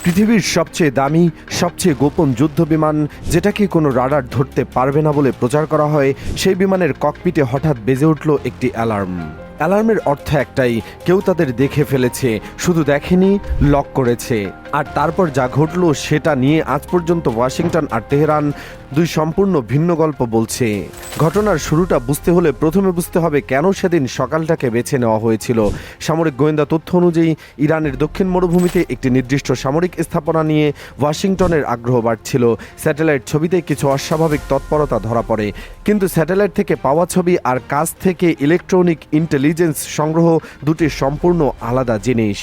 পৃথিবীর সবচেয়ে দামি, সবচেয়ে গোপন যুদ্ধবিমান, যেটাকে কোনো রাডার ধরতে পারবে না বলে প্রচার করা হয়, সেই বিমানের ককপিটে হঠাৎ বেজে উঠল একটি অ্যালার্ম। অ্যালার্মের অর্থ একটাই, কেউ তাদের দেখে ফেলেছে, শুধু দেখেনি, লক করেছে। আর তারপর যা ঘটল সেটা নিয়ে আজ পর্যন্ত ওয়াশিংটন আর তেহরান দুই সম্পূর্ণ ভিন্ন গল্প বলছে। ঘটনার শুরুটা বুঝতে হলে প্রথমে বুঝতে হবে কেন সেদিন সকালটাকে বেছে নেওয়া হয়েছিল। সামরিক গোয়েন্দা তথ্য অনুযায়ী ইরানের দক্ষিণ মরুভূমিতে একটি নির্দিষ্ট সামরিক স্থাপনা নিয়ে ওয়াশিংটনের আগ্রহ বাড়ছিল। স্যাটেলাইট ছবিতে কিছু অস্বাভাবিক তৎপরতা ধরা পড়ে, কিন্তু স্যাটেলাইট থেকে পাওয়া ছবি আর কাছ থেকে ইলেকট্রনিক ইন্টেলিজেন্স সংগ্রহ দুটি সম্পূর্ণ আলাদা জিনিস।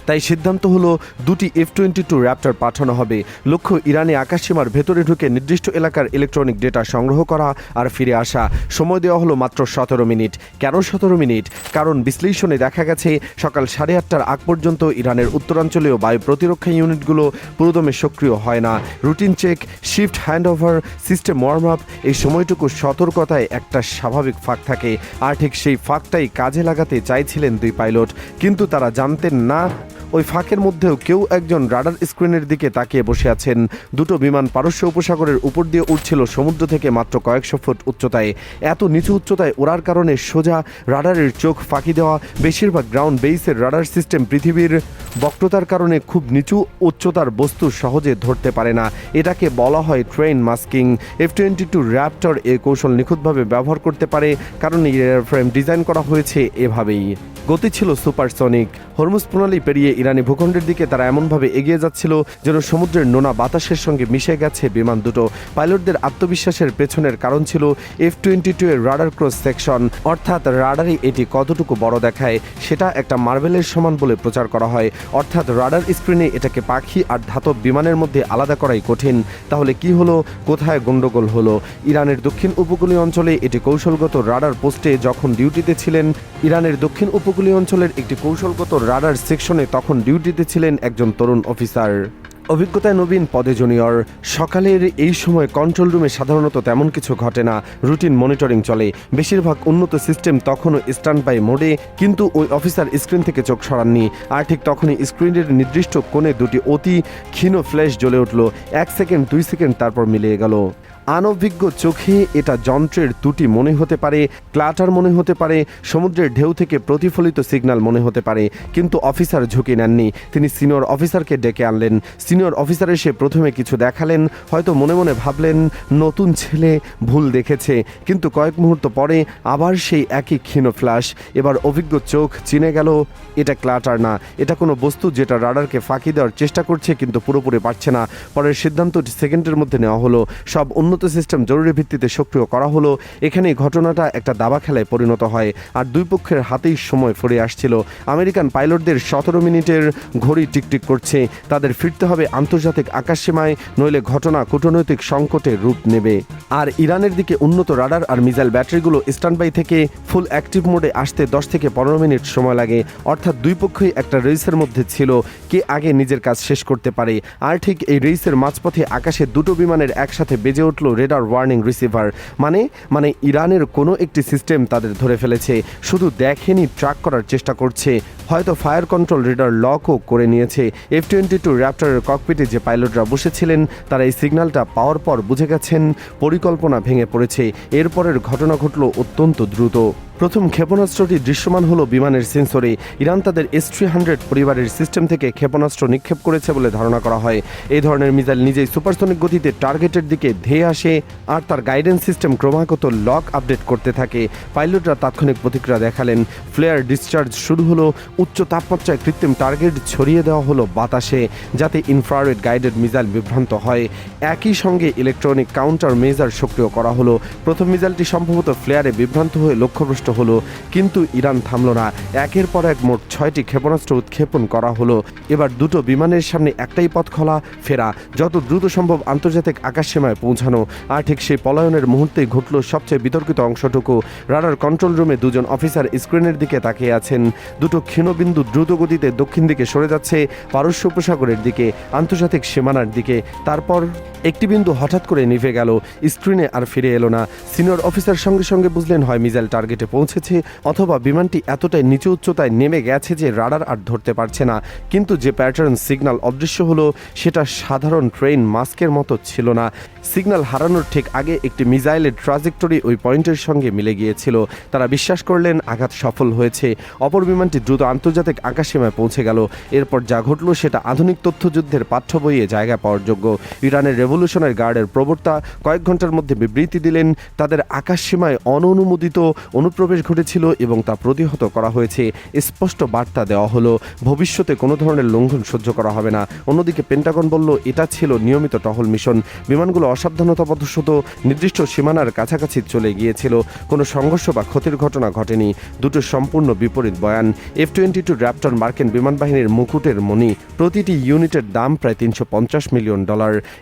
তাই সিদ্ধান্ত হলো দুটি F-22 র্যাপটর পাঠানো হবে। লক্ষ্য ইরানি আকাশসীমার ভেতরে ঢুকে নির্দিষ্ট এলাকার ইলেকট্রনিক ডেটা সংগ্রহ করা আর ফিরে আসা। সময় দেওয়া হলো মাত্র 17 মিনিট। কেন 17 মিনিট? কারণ বিশ্লেষণে দেখা গেছে সকাল 8:30টার আগ পর্যন্ত ইরানের উত্তরাঞ্চলীয় বায়ু প্রতিরক্ষা ইউনিটগুলো পুরোদমে সক্রিয় হয় না। Routine check, shift handover, system warm up, এই সময়টুকু সতর্কতায় একটা স্বাভাবিক ফাঁক থাকে। আর ঠিক সেই ফাঁকটাই কাজে লাগাতে চাইছিলেন দুই পাইলট, কিন্তু তারা জানতেন না ওই ফাঁকের মধ্যেও কেউ একজন রাডার স্ক্রিনের দিকে তাকিয়ে বসে আছেন। দুটো বিমান পারস্য উপসাগরের উপর দিয়ে উঠছিল সমুদ্র থেকে মাত্র কয়েকশো ফুট উচ্চতায়। এত নিচু উচ্চতায় ওড়ার কারণে সোজা রাডারের চোখ ফাঁকি দেওয়া। বেশিরভাগ গ্রাউন্ড বেসের রাডার সিস্টেম পৃথিবীর বক্রতার কারণে খুব নিচু উচ্চতার বস্তু সহজে ধরতে পারে না। এটাকে বলা হয় ট্রেন মাস্কিং। F-22 র্যাপটর এই কৌশল নিখুঁতভাবে ব্যবহার করতে পারে, কারণ এই এয়ারফ্রেম ডিজাইন করা হয়েছে এভাবেই। গতি ছিল সুপারসনিক। হরমুজ প্রণালী পেরিয়ে ইরানি ভূখণ্ডের দিকে তারা এমনভাবে এগিয়ে যাচ্ছিল যেন সমুদ্রের নোনা বাতাসের সঙ্গে মিশে গেছে বিমান দুটো। পাইলটদের আত্মবিশ্বাসের পেছনের কারণ ছিল F-22 এর রাডার ক্রস সেকশন, অর্থাৎ রাডারে এটি কতটুকু বড় দেখায় সেটা একটা মার্বেলের সমান বলে প্রচার করা হয়। অর্থাৎ রাডার স্ক্রিনে এটাকে পাখি আর ধাতব বিমানের মধ্যে আলাদা করাই কঠিন। তাহলে কি হলো? কোথায় গন্ডগোল হলো? ইরানের দক্ষিণ উপকূলীয় অঞ্চলে এটি কৌশলগত রাডার পোস্টে যখন ডিউটিতে ছিলেন, ইরানের দক্ষিণ উপকূলীয় অঞ্চলের একটি কৌশলগত রাডার সেকশনে তখন ডিউটিতে ছিলেন একজন তরুণ অফিসার, অভিজ্ঞতায় নবীন, পদে জুনিয়র। সকালের এই সময় কন্ট্রোল রুমে সাধারণত তেমন কিছু ঘটে না, রুটিন মনিটরিং চলে। বেশিরভাগ উন্নত সিস্টেম তখনও স্ট্যান্ড বাই মোডে, কিন্তু ওই অফিসার স্ক্রিন থেকে চোখ সরাননি। আর ঠিক তখনই স্ক্রিনের নির্দিষ্ট কোণে দুটি অতি ক্ষীণ ফ্ল্যাশ জ্বলে উঠল। 1 সেকেন্ড, 2 সেকেন্ড, তারপর মিলিয়ে গেল। অনভিজ্ঞ চোখে এটা যন্ত্রের ত্রুটি মনে হতে পারে, ক্লাটার মনে হতে পারে, সমুদ্রের ঢেউ থেকে প্রতিফলিত সিগন্যাল মনে হতে পারে, কিন্তু অফিসার ঝুঁকি নেননি। তিনি সিনিয়র অফিসারকে ডেকে আনলেন। সিনিয়র অফিসার এসে প্রথমে কিছু দেখালেন, হয়তো মনে মনে ভাবলেন নতুন ছেলে ভুল দেখেছে, কিন্তু কয়েক মুহূর্ত পরে আবার সেই একই ক্ষীণ ফ্ল্যাশ। এবার অভিজ্ঞ চোখ চিনে গেল এটা ক্লাটার না, এটা কোনো বস্তু যেটা রাডারকে ফাঁকি দেওয়ার চেষ্টা করছে কিন্তু পুরোপুরি পারছে না। পরের সিদ্ধান্তটি সেকেন্ডের মধ্যে নেওয়া হলো। সব উন্নত সিস্টেম জরুরি ভিত্তিতে সক্রিয় করা হলো। এখানেই ঘটনাটা একটা দাবা খেলায় পরিণত হয়, আর দুই পক্ষের হাতেই সময় ফুরিয়ে আসছিল। আমেরিকান পাইলটদের 17 মিনিটের ঘড়ি টিকটিক করছে। তাদের ফিরতে হবে আন্তর্জাতিক আকাশসীমায়, নইলে ঘটনা কূটনৈতিক সংকটে রূপ নেবে। আর ইরানের দিকে উন্নত রাডার আর মিসাইল ব্যাটারিগুলো স্ট্যান্ডবাই থেকে ফুল অ্যাক্টিভ মোডে আসতে 10 থেকে 15 মিনিট সময় লাগে। অর্থাৎ দুই পক্ষই একটা রেসের মধ্যে ছিল, কে আগে নিজের কাজ শেষ করতে পারে। আর ঠিক এই রেসের মাঝপথে আকাশে দুটো বিমানের একসাথে বেজে উঠল রেডার ওয়ার্নিং রিসিভার। মানে ইরানের কোনো একটি সিস্টেম তাদের ধরে ফেলেছে, শুধু দেখেনি, ট্র্যাক করার চেষ্টা করছে। হয়তো ফায়ার কন্ট্রোল রেডার লকও করে নিয়েছে। F-22 র্যাপটরের ককপিটে যে পাইলটরা বসেছিলেন তারা এই সিগন্যালটা পাওয়ার পর বুঝে গেছেন পরিকল্পনা ভেঙে পড়েছে। এরপরের ঘটনা ঘটল অত্যন্ত দ্রুত। প্রথম ক্ষেপণাস্ত্রটি দৃশ্যমান হলো বিমানের সেন্সরে। ইরান তাদের S-300 পরিবারের সিস্টেম থেকে ক্ষেপণাস্ত্র নিক্ষেপ করেছে বলে ধারণা করা হয়। এই ধরনের মিসাইল নিজেই সুপারসনিক গতিতে টার্গেটের দিকে ধেয়ে আসে, আর তার গাইডেন্স সিস্টেম ক্রমাগত লক আপডেট করতে থাকে। পাইলটরা তাৎক্ষণিক প্রতিক্রিয়া দেখালেন। ফ্লেয়ার ডিসচার্জ শুরু হলো। উচ্চ তাপমাত্রায় কৃত্রিম টার্গেট ছড়িয়ে দেওয়া হলো বাতাসে, যাতে ইনফ্রারেড গাইডেড মিসাইল বিভ্রান্ত হয়। একই সঙ্গে ইলেকট্রনিক কাউন্টার মেজার সক্রিয় করা হলো। প্রথম মিসাইলটি সম্ভবত ফ্লেয়ারে বিভ্রান্ত হয়ে লক্ষ্যভ্রষ্ট হলো, কিন্তু ইরান থামল না। একের পর এক মোট 6টি ক্ষেপণাস্ত্র উৎক্ষেপণ করা হলো। এবার দুটো বিমানের সামনে একটাই পথ খোলা, ফেরা, যত দ্রুত সম্ভব আন্তর্জাতিক আকাশসীমায় পৌঁছানো। আর ঠিক সেই পলায়নের মুহূর্তেই ঘটল সবচেয়ে বিতর্কিত অংশটুকু। রাডার কন্ট্রোল রুমে দুজন অফিসার স্ক্রিনের দিকে তাকিয়ে আছেন। দুটো ক্ষীণ বিন্দু দ্রুত গতিতে দক্ষিণ দিকে সরে যাচ্ছে পারস্য উপসাগরের দিকে, আন্তর্জাতিক সীমানার দিকে। তারপর একটি বিন্দু হঠাৎ করে নিভে গেল, স্ক্রিনে আর ফিরে এলো না। সিনিয়র অফিসার সঙ্গে সঙ্গে বুঝলেন হয় মিসাইল টার্গেটে পৌঁছেছে, অথবা বিমানটি এতটাই নিচু উচ্চতায় নেমে গেছে যে রাডার আর ধরতে পারছে না। কিন্তু যে প্যাটার্ন সিগন্যাল অদৃশ্য হলো সেটা সাধারণ ট্রেন মাস্কের মতো ছিল না। সিগন্যাল হারানোর ঠিক আগে একটি মিসাইলের ট্রাজেক্টরি ওই পয়েন্টের সঙ্গে মিলে গিয়েছিল। তারা বিশ্বাস করলেন আঘাত সফল হয়েছে। অপর বিমানটি দ্রুত আন্তর্জাতিক আকাশসীমায় পৌঁছে গেল। এরপর যা ঘটল সেটা আধুনিক তথ্যযুদ্ধের পাঠ্য বইয়ে জায়গা পাওয়ার যোগ্য। ইরানের রেভলিউশনারি গার্ডের প্রবক্তা কয়েক ঘন্টার মধ্যে বিবৃতি দিলেন তাদের আকাশসীমায় অননুমোদিত অনুপ্রবেশ ঘটেছিল এবং তা প্রতিহত করা হয়েছে। স্পষ্ট বার্তা দেওয়া হলো ভবিষ্যতে কোনো ধরনের লঙ্ঘন সহ্য করা হবে না। অন্যদিকে পেন্টাগন বলল এটা ছিল নিয়মিত টহল মিশন। বিমানগুলো অসাবধানতাবশত নির্দিষ্ট সীমানার কাছাকাছি চলে গিয়েছিল। কোনো সংঘর্ষ বা ক্ষতির ঘটনা ঘটেনি। দুটো সম্পূর্ণ বিপরীত বয়ান। F-22 র্যাপটর মার্কিন বিমান বাহিনীর মুকুটের মণি। প্রতিটি ইউনিটের দাম প্রায় $350 মিলিয়ন।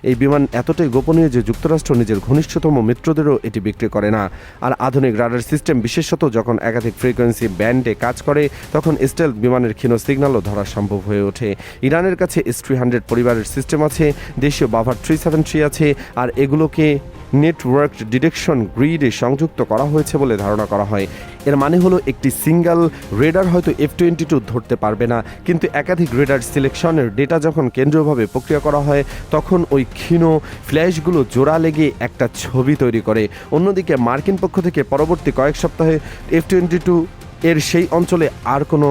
এই বিমান এতটাই গোপনীয় যে যুক্তরাষ্ট্র নিজের ঘনিষ্ঠতম মিত্রদেরও এটি বিক্রি করে না। আর আধুনিক রাডার সিস্টেম, বিশেষত যখন একাধিক ফ্রিকোয়েন্সি ব্যান্ডে কাজ করে, তখন স্টেলথ বিমানের ক্ষীণ সিগন্যালও ধরা সম্ভব হয়ে ওঠে। ইরানের কাছে S-300 পরিবারের সিস্টেম আছে, দেশীয় বাভার 373 আছে, আর এগুলোকে নেটওয়ার্ক ডিটেকশন গ্রিডে সংযুক্ত করা হয়েছে বলে ধারণা করা হয়। এর মানে হলো একটি সিঙ্গেল রেডার হয়তো F-22 ধরতে পারবে না, কিন্তু একাধিক রেডার সিলেকশনের ডেটা যখন কেন্দ্রীয়ভাবে প্রক্রিয়া করা হয় তখন ওই ক্ষীণ ফ্ল্যাশগুলো জোড়া লেগে একটা ছবি তৈরি করে। অন্যদিকে মার্কিন পক্ষ থেকে পরবর্তী কয়েক সপ্তাহে F-22 এর সেই অঞ্চলে আর কোনো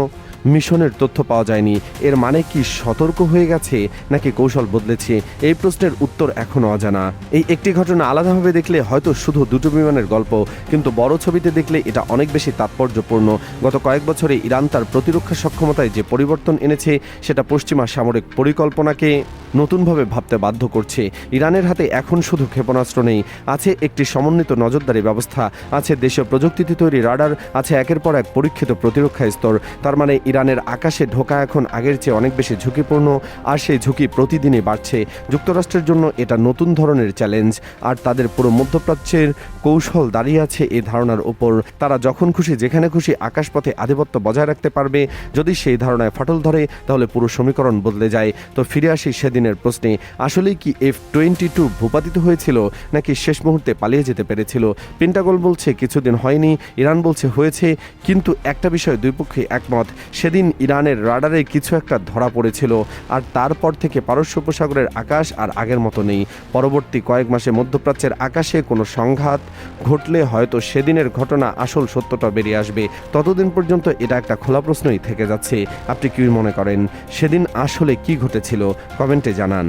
মিশনের তথ্য পাওয়া যায়নি। এর মানে কি সতর্ক হয়ে গেছে নাকি কৌশল বদলেছে? এই প্রশ্নের উত্তর এখনও অজানা। এই একটি ঘটনা আলাদাভাবে দেখলে হয়তো শুধু দুটো বিমানের গল্প, কিন্তু বড় ছবিতে দেখলে এটা অনেক বেশি তাৎপর্যপূর্ণ। গত কয়েক বছরে ইরান তার প্রতিরক্ষা সক্ষমতায় যে পরিবর্তন এনেছে সেটা পশ্চিমা সামরিক পরিকল্পনাকে নতুনভাবে ভাবতে বাধ্য করছে। ইরানের হাতে এখন শুধু ক্ষেপণাস্ত্র নেই, আছে একটি সমন্বিত নজরদারি ব্যবস্থা, আছে দেশীয় প্রযুক্তিতে তৈরি রাডার, আছে একের পর এক পরীক্ষিত প্রতিরক্ষা স্তর। তার মানে ইরানের আকাশে ঢোকা এখন আগের চেয়ে অনেক বেশি ঝুঁকিপূর্ণ, আর সেই ঝুঁকি প্রতিদিনই বাড়ছে। যুক্তরাষ্ট্রের জন্য এটা নতুন ধরনের চ্যালেঞ্জ, আর তাদের পুরো মধ্যপ্রাচ্যের কৌশল দাঁড়িয়ে আছে এই ধারণার উপর। তারা যখন খুশি যেখানে খুশি আকাশপথে আধিপত্য বজায় রাখতে পারবে। যদি সেই ধারণায় ফাটল ধরে তাহলে পুরো সমীকরণ বদলে যায়। তো ফিরে আসি সেদিনের প্রশ্নে, আসলেই কি F-22 ভূপাতিত হয়েছিল নাকি শেষ মুহূর্তে পালিয়ে যেতে পেরেছিল? পেন্টাগন বলছে কিছুদিন হয়নি, ইরান বলছে হয়েছে, কিন্তু একটা বিষয় দুই পক্ষে একমত। সেদিন ইরানের রাডারে কিছু একটা ধরা পড়েছিল, আর তারপর থেকে পারস্য উপসাগরের আকাশ আর আগের মতো নেই। পরবর্তী কয়েক মাসে মধ্যপ্রাচ্যের আকাশে কোনো সংঘাত ঘটলে হয়তো সেদিনের ঘটনা আসল সত্যটা বেরিয়ে আসবে। ততদিন পর্যন্ত এটা একটা খোলা প্রশ্নই থেকে যাচ্ছে। আপনি কি মনে করেন সেদিন আসলে কি ঘটেছিল? কমেন্টে জানান।